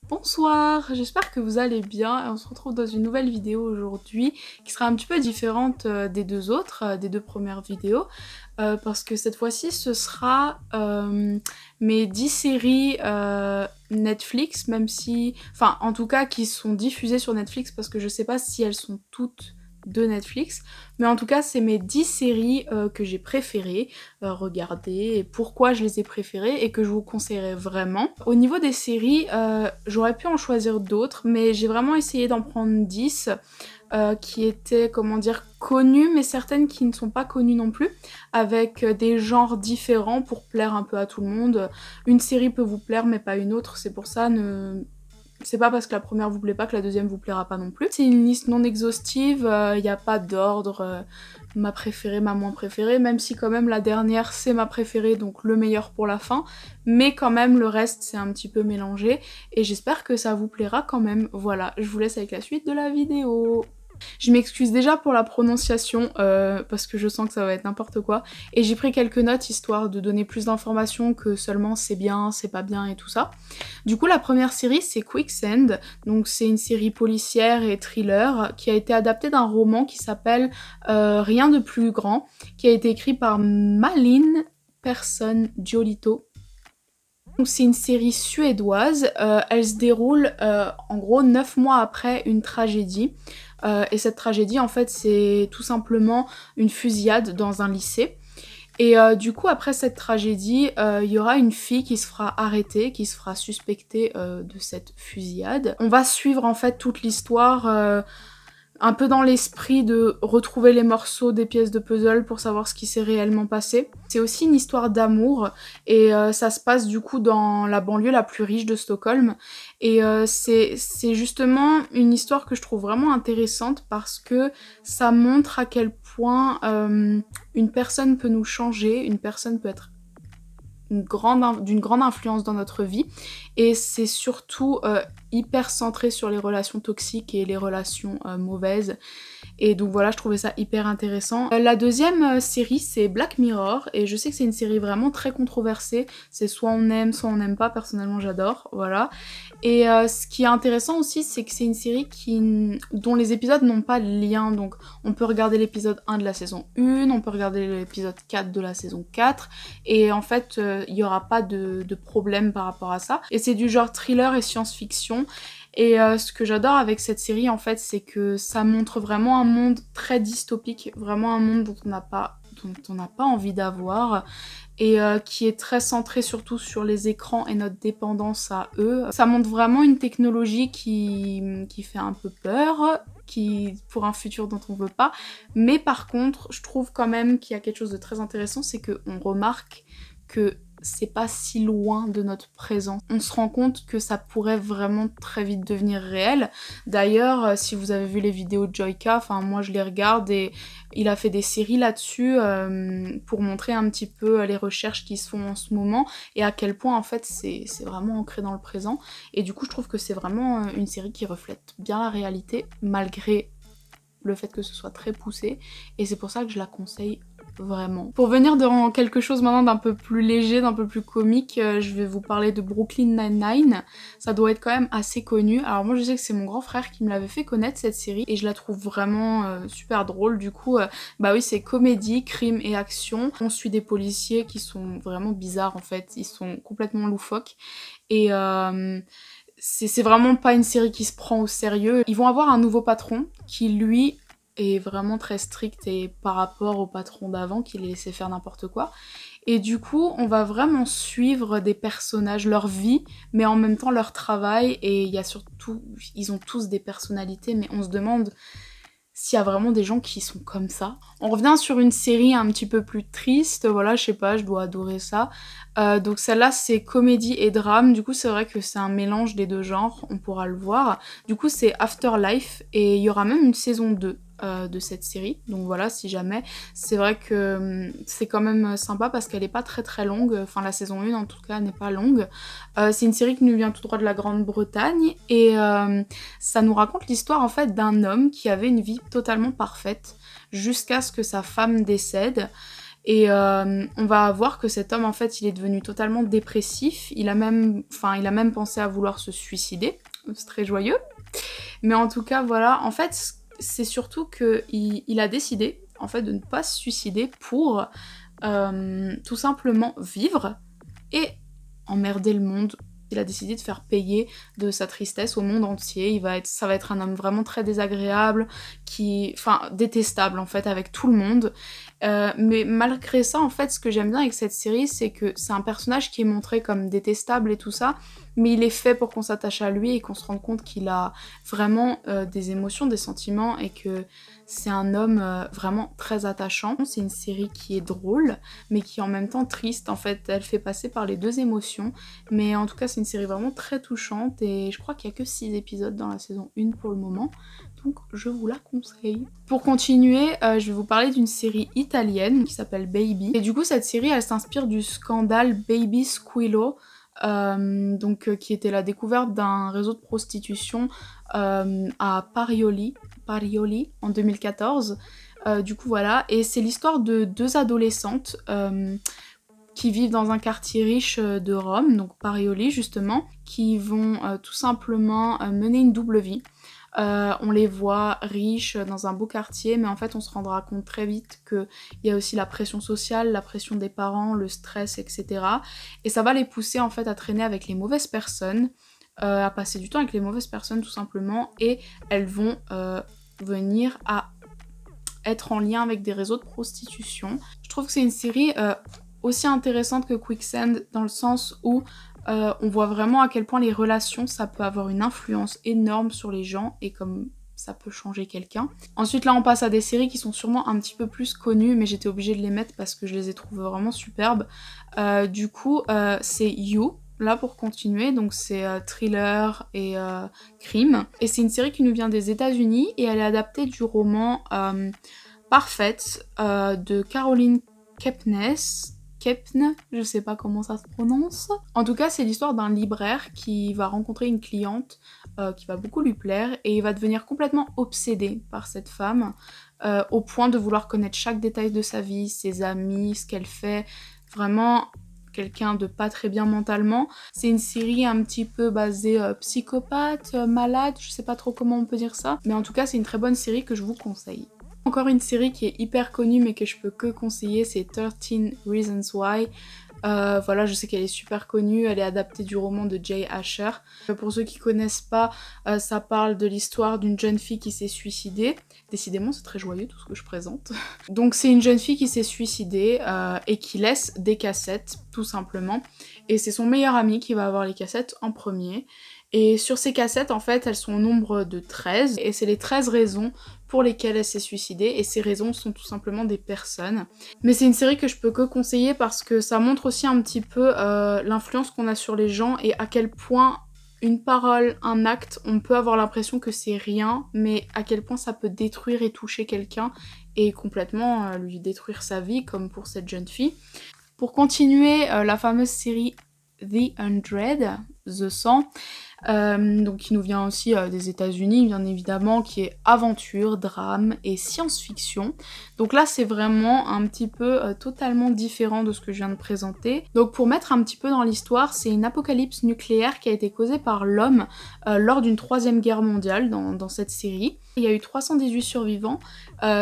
Bonsoir, j'espère que vous allez bien et on se retrouve dans une nouvelle vidéo aujourd'hui qui sera un petit peu différente des deux autres, des deux premières vidéos parce que cette fois-ci ce sera mes 10 séries Netflix, même si... Enfin en tout cas qui sont diffusées sur Netflix parce que je sais pas si elles sont toutes de Netflix, mais en tout cas c'est mes 10 séries que j'ai préférées regarder et pourquoi je les ai préférées et que je vous conseillerais vraiment. Au niveau des séries, j'aurais pu en choisir d'autres, mais j'ai vraiment essayé d'en prendre 10 qui étaient, comment dire, connues, mais certaines qui ne sont pas connues non plus, avec des genres différents pour plaire un peu à tout le monde. Une série peut vous plaire, mais pas une autre, c'est pour ça, c'est pas parce que la première vous plaît pas que la deuxième vous plaira pas non plus. C'est une liste non exhaustive, il n'y a pas d'ordre, ma préférée, ma moins préférée, même si quand même la dernière c'est ma préférée, donc le meilleur pour la fin, mais quand même le reste c'est un petit peu mélangé, et j'espère que ça vous plaira quand même. Voilà, je vous laisse avec la suite de la vidéo. Je m'excuse déjà pour la prononciation parce que je sens que ça va être n'importe quoi et j'ai pris quelques notes histoire de donner plus d'informations que seulement c'est bien, c'est pas bien et tout ça. Du coup la première série c'est Quicksand, donc c'est une série policière et thriller qui a été adaptée d'un roman qui s'appelle Rien de plus grand, qui a été écrit par Malin Persson Giolito. Donc c'est une série suédoise, elle se déroule en gros 9 mois après une tragédie. Et cette tragédie en fait c'est tout simplement une fusillade dans un lycée. Et du coup après cette tragédie, il y aura une fille qui se fera arrêter, qui se fera suspecter de cette fusillade. On va suivre en fait toute l'histoire un peu dans l'esprit de retrouver les morceaux des pièces de puzzle pour savoir ce qui s'est réellement passé. C'est aussi une histoire d'amour et ça se passe du coup dans la banlieue la plus riche de Stockholm et c'est justement une histoire que je trouve vraiment intéressante parce que ça montre à quel point une personne peut nous changer, une personne peut être d'une grande influence dans notre vie et c'est surtout hyper centré sur les relations toxiques et les relations mauvaises et donc voilà, je trouvais ça hyper intéressant. La deuxième série c'est Black Mirror et je sais que c'est une série vraiment très controversée, c'est soit on aime soit on n'aime pas, personnellement j'adore, voilà. Et ce qui est intéressant aussi c'est que c'est une série dont les épisodes n'ont pas de lien, donc on peut regarder l'épisode 1 de la saison 1, on peut regarder l'épisode 4 de la saison 4 et en fait il n'y aura pas de problème par rapport à ça. Et c'est du genre thriller et science-fiction. Et ce que j'adore avec cette série en fait c'est que ça montre vraiment un monde très dystopique, vraiment un monde dont on n'a pas envie d'avoir et qui est très centré surtout sur les écrans et notre dépendance à eux. Ça montre vraiment une technologie qui fait un peu peur, pour un futur dont on veut pas, mais par contre je trouve quand même qu'il y a quelque chose de très intéressant, c'est qu'on remarque que c'est pas si loin de notre présent. On se rend compte que ça pourrait vraiment très vite devenir réel. D'ailleurs, si vous avez vu les vidéos de Joyka, enfin moi je les regarde et il a fait des séries là-dessus pour montrer un petit peu les recherches qui se font en ce moment et à quel point en fait c'est vraiment ancré dans le présent. Et du coup je trouve que c'est vraiment une série qui reflète bien la réalité malgré le fait que ce soit très poussé et c'est pour ça que je la conseille vraiment. Pour venir dans quelque chose maintenant d'un peu plus léger, d'un peu plus comique, je vais vous parler de Brooklyn Nine-Nine. Ça doit être quand même assez connu. Alors moi je sais que c'est mon grand frère qui me l'avait fait connaître cette série et je la trouve vraiment super drôle. Du coup, bah oui, c'est comédie, crime et action. On suit des policiers qui sont vraiment bizarres en fait, ils sont complètement loufoques et c'est vraiment pas une série qui se prend au sérieux. Ils vont avoir un nouveau patron qui lui est vraiment très strict et par rapport au patron d'avant qui les laissait faire n'importe quoi. Et du coup, on va vraiment suivre des personnages, leur vie, mais en même temps leur travail. Et il y a surtout, ils ont tous des personnalités, mais on se demande s'il y a vraiment des gens qui sont comme ça. On revient sur une série un petit peu plus triste, voilà, je sais pas, je dois adorer ça. Donc celle-là c'est comédie et drame, du coup c'est vrai que c'est un mélange des deux genres, on pourra le voir. Du coup c'est Afterlife et il y aura même une saison 2 de cette série, donc voilà, si jamais. C'est vrai que c'est quand même sympa parce qu'elle est pas très très longue, enfin la saison 1 en tout cas n'est pas longue. C'est une série qui nous vient tout droit de la Grande-Bretagne et ça nous raconte l'histoire en fait d'un homme qui avait une vie totalement parfaite jusqu'à ce que sa femme décède. Et on va voir que cet homme, en fait, il est devenu totalement dépressif. Il a même pensé à vouloir se suicider. C'est très joyeux. Mais en tout cas, voilà. En fait, c'est surtout qu'il a décidé, en fait, de ne pas se suicider pour tout simplement vivre et emmerder le monde. Il a décidé de faire payer de sa tristesse au monde entier. Ça va être un homme vraiment très désagréable, détestable en fait avec tout le monde. Mais malgré ça, en fait, ce que j'aime bien avec cette série, c'est que c'est un personnage qui est montré comme détestable et tout ça, mais il est fait pour qu'on s'attache à lui et qu'on se rende compte qu'il a vraiment des émotions, des sentiments et que c'est un homme vraiment très attachant. C'est une série qui est drôle, mais qui est en même temps triste. En fait, elle fait passer par les deux émotions. Mais en tout cas, c'est une série vraiment très touchante et je crois qu'il n'y a que 6 épisodes dans la saison 1 pour le moment. Donc je vous la conseille. Pour continuer, je vais vous parler d'une série italienne qui s'appelle Baby. Et du coup, cette série, elle s'inspire du scandale Baby Squillo, qui était la découverte d'un réseau de prostitution à Parioli en 2014. Du coup voilà, et c'est l'histoire de deux adolescentes qui vivent dans un quartier riche de Rome, donc Parioli justement, qui vont tout simplement mener une double vie. On les voit riches dans un beau quartier, mais en fait on se rendra compte très vite qu'il y a aussi la pression sociale, la pression des parents, le stress, etc. Et ça va les pousser en fait à traîner avec les mauvaises personnes, à passer du temps avec les mauvaises personnes tout simplement, et elles vont venir à être en lien avec des réseaux de prostitution. Je trouve que c'est une série aussi intéressante que Quicksand dans le sens où on voit vraiment à quel point les relations, ça peut avoir une influence énorme sur les gens et comme ça peut changer quelqu'un. Ensuite là on passe à des séries qui sont sûrement un petit peu plus connues, mais j'étais obligée de les mettre parce que je les ai trouvées vraiment superbes. Du coup c'est You, là pour continuer, donc c'est thriller et crime. Et c'est une série qui nous vient des États-Unis et elle est adaptée du roman Parfaite de Caroline Kepnes, je sais pas comment ça se prononce. En tout cas, c'est l'histoire d'un libraire qui va rencontrer une cliente qui va beaucoup lui plaire et il va devenir complètement obsédé par cette femme au point de vouloir connaître chaque détail de sa vie, ses amis, ce qu'elle fait. Vraiment quelqu'un de pas très bien mentalement. C'est une série un petit peu basée psychopathe, malade, je sais pas trop comment on peut dire ça. Mais en tout cas, c'est une très bonne série que je vous conseille. Encore une série qui est hyper connue mais que je peux que conseiller, c'est 13 Reasons Why. Voilà, je sais qu'elle est super connue, elle est adaptée du roman de Jay Asher. Pour ceux qui connaissent pas, ça parle de l'histoire d'une jeune fille qui s'est suicidée. Décidément, c'est très joyeux tout ce que je présente. Donc c'est une jeune fille qui s'est suicidée et qui laisse des cassettes, tout simplement. Et c'est son meilleur ami qui va avoir les cassettes en premier. Et sur ces cassettes, en fait, elles sont au nombre de 13. Et c'est les 13 raisons pour lesquelles elle s'est suicidée. Et ces raisons sont tout simplement des personnes. Mais c'est une série que je peux que conseiller parce que ça montre aussi un petit peu l'influence qu'on a sur les gens et à quel point une parole, un acte, on peut avoir l'impression que c'est rien, mais à quel point ça peut détruire et toucher quelqu'un et complètement lui détruire sa vie, comme pour cette jeune fille. Pour continuer, la fameuse série The 100, The 100, donc qui nous vient aussi des États-Unis bien évidemment, qui est aventure, drame et science-fiction. Donc là c'est vraiment un petit peu totalement différent de ce que je viens de présenter. Donc pour mettre un petit peu dans l'histoire, c'est une apocalypse nucléaire qui a été causée par l'homme lors d'une 3e guerre mondiale dans cette série. Il y a eu 318 survivants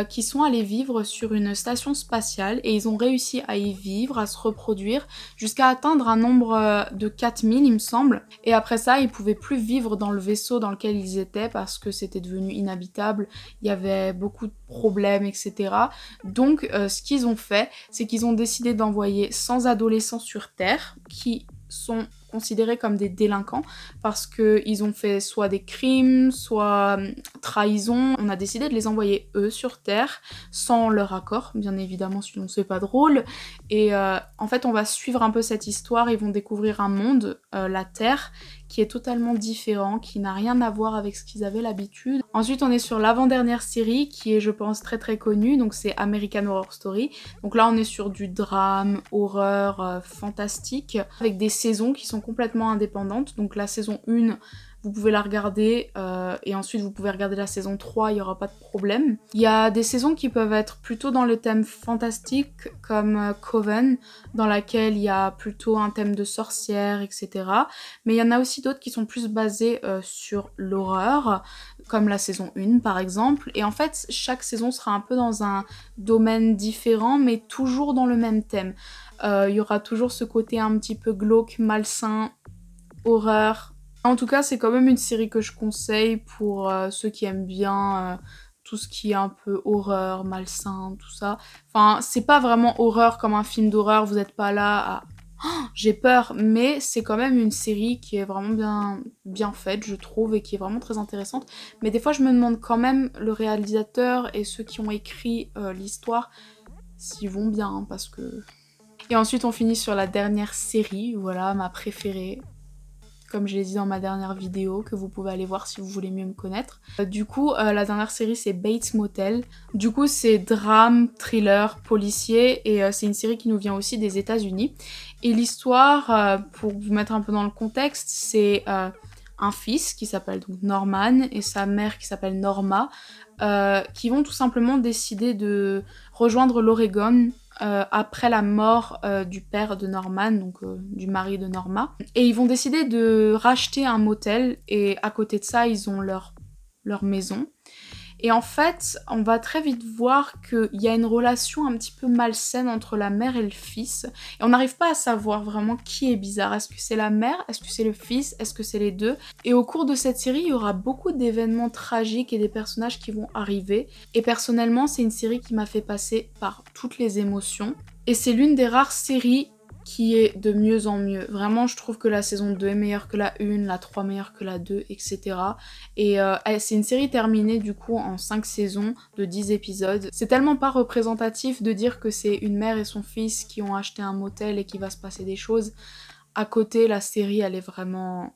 qui sont allés vivre sur une station spatiale et ils ont réussi à y vivre, à se reproduire jusqu'à atteindre un nombre de 4000 il me semble. Et après ça, ils pouvaient plus vivre dans le vaisseau dans lequel ils étaient parce que c'était devenu inhabitable, il y avait beaucoup de problèmes, etc. Donc ce qu'ils ont fait, c'est qu'ils ont décidé d'envoyer 100 adolescents sur Terre qui sont considérés comme des délinquants parce qu'ils ont fait soit des crimes, soit trahison. On a décidé de les envoyer eux sur Terre sans leur accord, bien évidemment, sinon c'est pas drôle. Et en fait on va suivre un peu cette histoire, ils vont découvrir un monde, la Terre, qui est totalement différent, qui n'a rien à voir avec ce qu'ils avaient l'habitude. Ensuite on est sur l'avant-dernière série qui est je pense très très connue, donc c'est American Horror Story. Donc là on est sur du drame, horreur, fantastique, avec des saisons qui sont complètement indépendantes. Donc la saison 1 vous pouvez la regarder et ensuite vous pouvez regarder la saison 3, il n'y aura pas de problème. Il y a des saisons qui peuvent être plutôt dans le thème fantastique comme Coven, dans laquelle il y a plutôt un thème de sorcière, etc. Mais il y en a aussi d'autres qui sont plus basées sur l'horreur, comme la saison 1 par exemple. Et en fait, chaque saison sera un peu dans un domaine différent, mais toujours dans le même thème. Il y aura toujours ce côté un petit peu glauque, malsain, horreur. En tout cas, c'est quand même une série que je conseille pour ceux qui aiment bien tout ce qui est un peu horreur, malsain, tout ça. Enfin, c'est pas vraiment horreur comme un film d'horreur, vous êtes pas là à oh, j'ai peur, mais c'est quand même une série qui est vraiment bien faite, je trouve, et qui est vraiment très intéressante. Mais des fois, je me demande quand même, le réalisateur et ceux qui ont écrit l'histoire, s'ils vont bien, hein, parce que... Et ensuite, on finit sur la dernière série, voilà, ma préférée, comme je l'ai dit dans ma dernière vidéo, que vous pouvez aller voir si vous voulez mieux me connaître. Du coup, la dernière série, c'est Bates Motel. Du coup, c'est drame, thriller, policier, et c'est une série qui nous vient aussi des États-Unis. Et l'histoire, pour vous mettre un peu dans le contexte, c'est un fils qui s'appelle donc Norman et sa mère qui s'appelle Norma, qui vont tout simplement décider de rejoindre l'Oregon après la mort du père de Norman, donc du mari de Norma. Et ils vont décider de racheter un motel, et à côté de ça, ils ont leur maison. Et en fait, on va très vite voir qu'il y a une relation un petit peu malsaine entre la mère et le fils. Et on n'arrive pas à savoir vraiment qui est bizarre. Est-ce que c'est la mère? Est-ce que c'est le fils? Est-ce que c'est les deux? Et au cours de cette série, il y aura beaucoup d'événements tragiques et des personnages qui vont arriver. Et personnellement, c'est une série qui m'a fait passer par toutes les émotions. Et c'est l'une des rares séries qui est de mieux en mieux. Vraiment, je trouve que la saison 2 est meilleure que la 1, la 3 meilleure que la 2, etc. Et c'est une série terminée du coup en 5 saisons de 10 épisodes. C'est tellement pas représentatif de dire que c'est une mère et son fils qui ont acheté un motel et qu'il va se passer des choses. À côté, la série, elle est vraiment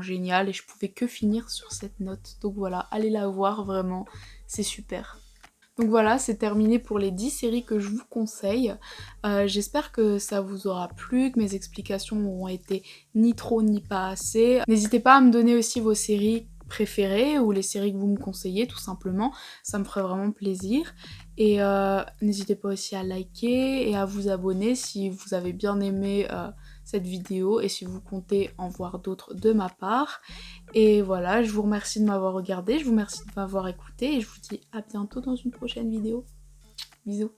géniale et je pouvais que finir sur cette note. Donc voilà, allez la voir, vraiment, c'est super. Donc voilà, c'est terminé pour les 10 séries que je vous conseille. J'espère que ça vous aura plu, que mes explications auront été ni trop ni pas assez. N'hésitez pas à me donner aussi vos séries préférées ou les séries que vous me conseillez tout simplement, ça me ferait vraiment plaisir. Et n'hésitez pas aussi à liker et à vous abonner si vous avez bien aimé cette vidéo et si vous comptez en voir d'autres de ma part. Et voilà, je vous remercie de m'avoir regardé, je vous remercie de m'avoir écouté et je vous dis à bientôt dans une prochaine vidéo. Bisous.